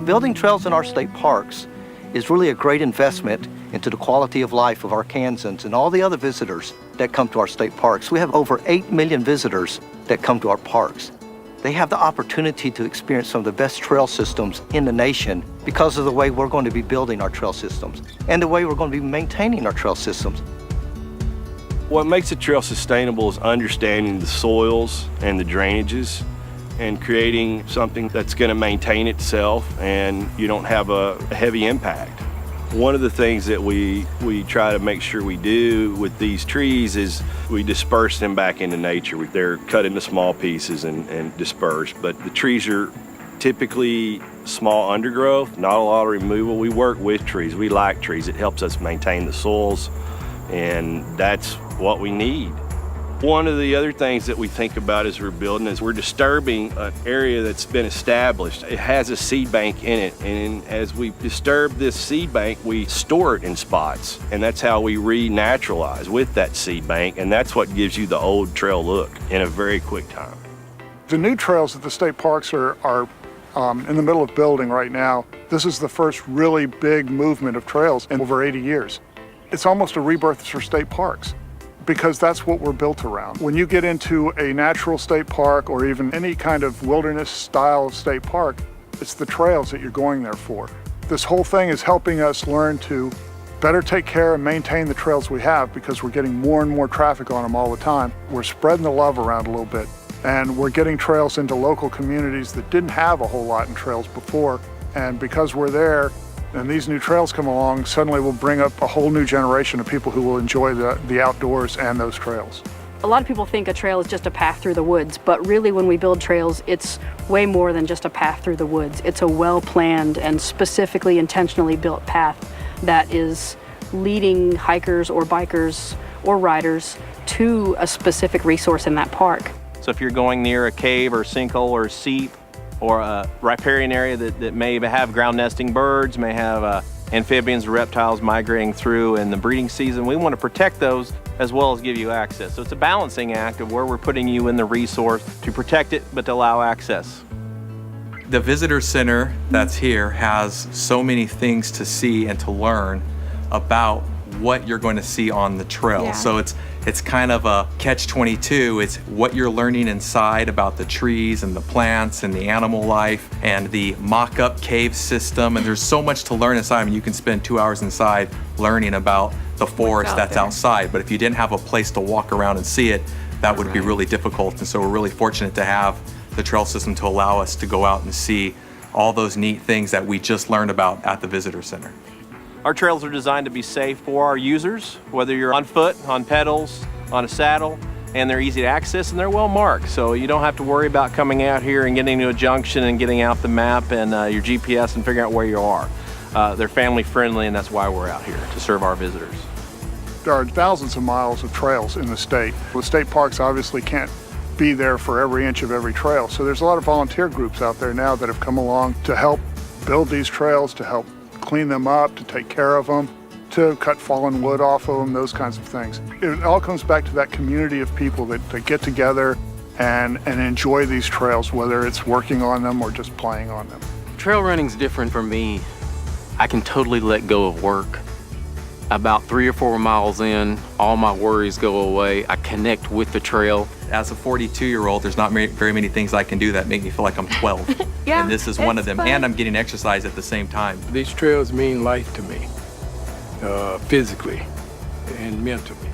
Building trails in our state parks is really a great investment into the quality of life of Arkansans and all the other visitors that come to our state parks. We have over 8 million visitors that come to our parks. They have the opportunity to experience some of the best trail systems in the nation because of the way we're going to be building our trail systems and the way we're going to be maintaining our trail systems. What makes a trail sustainable is understanding the soils and the drainages and creating something that's going to maintain itself and you don't have a heavy impact. One of the things that we try to make sure we do with these trees is we disperse them back into nature. They're cut into small pieces and dispersed, but the trees are typically small undergrowth, not a lot of removal. We work with trees. We like trees. It helps us maintain the soils, and that's what we need. One of the other things that we think about as we're building is we're disturbing an area that's been established. It has a seed bank in it, and as we disturb this seed bank, we store it in spots, and that's how we renaturalize with that seed bank, and that's what gives you the old trail look in a very quick time. The new trails at the state parks are in the middle of building right now. This is the first really big movement of trails in over 80 years. It's almost a rebirth for state parks, because that's what we're built around. When you get into a natural state park or even any kind of wilderness style of state park, it's the trails that you're going there for. This whole thing is helping us learn to better take care and maintain the trails we have because we're getting more and more traffic on them all the time. We're spreading the love around a little bit, and we're getting trails into local communities that didn't have a whole lot in trails before. And because we're there, and these new trails come along, suddenly we'll bring up a whole new generation of people who will enjoy the outdoors and those trails. A lot of people think a trail is just a path through the woods, but really when we build trails, it's way more than just a path through the woods. It's a well-planned and specifically intentionally built path that is leading hikers or bikers or riders to a specific resource in that park. So if you're going near a cave or sinkhole or seep, or a riparian area that may have ground nesting birds, may have amphibians or reptiles migrating through in the breeding season. We want to protect those as well as give you access. So it's a balancing act of where we're putting you in the resource to protect it but to allow access. The visitor center that's here has so many things to see and to learn about what you're going to see on the trail. Yeah. So it's kind of a catch-22. It's what you're learning inside about the trees and the plants and the animal life and the mock-up cave system. And there's so much to learn inside. I mean, you can spend 2 hours inside learning about the forest that's outside. But if you didn't have a place to walk around and see it, that would be really difficult. And so we're really fortunate to have the trail system to allow us to go out and see all those neat things that we just learned about at the visitor center. Our trails are designed to be safe for our users, whether you're on foot, on pedals, on a saddle, and they're easy to access and they're well marked. So you don't have to worry about coming out here and getting to a junction and getting out the map and your GPS and figuring out where you are. They're family friendly, and that's why we're out here, to serve our visitors. There are thousands of miles of trails in the state. The state parks obviously can't be there for every inch of every trail. So there's a lot of volunteer groups out there now that have come along to help build these trails, to help clean them up, to take care of them, to cut fallen wood off of them, those kinds of things. It all comes back to that community of people that get together and enjoy these trails, whether it's working on them or just playing on them. Trail running's different for me. I can totally let go of work. About 3 or 4 miles in, all my worries go away. I connect with the trail. As a 42-year-old, there's not very many things I can do that make me feel like I'm 12. Yeah, and this is one of them. fun. And I'm getting exercise at the same time. These trails mean life to me, physically and mentally.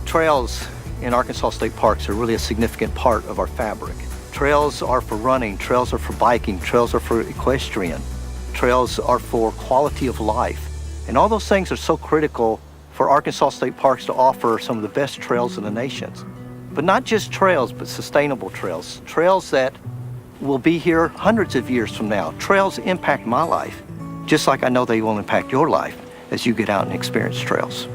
Trails in Arkansas State Parks are really a significant part of our fabric. Trails are for running, trails are for biking, trails are for equestrian, trails are for quality of life. And all those things are so critical for Arkansas State Parks to offer some of the best trails in the nation. But not just trails, but sustainable trails. Trails that will be here hundreds of years from now. Trails impact my life, just like I know they will impact your life as you get out and experience trails.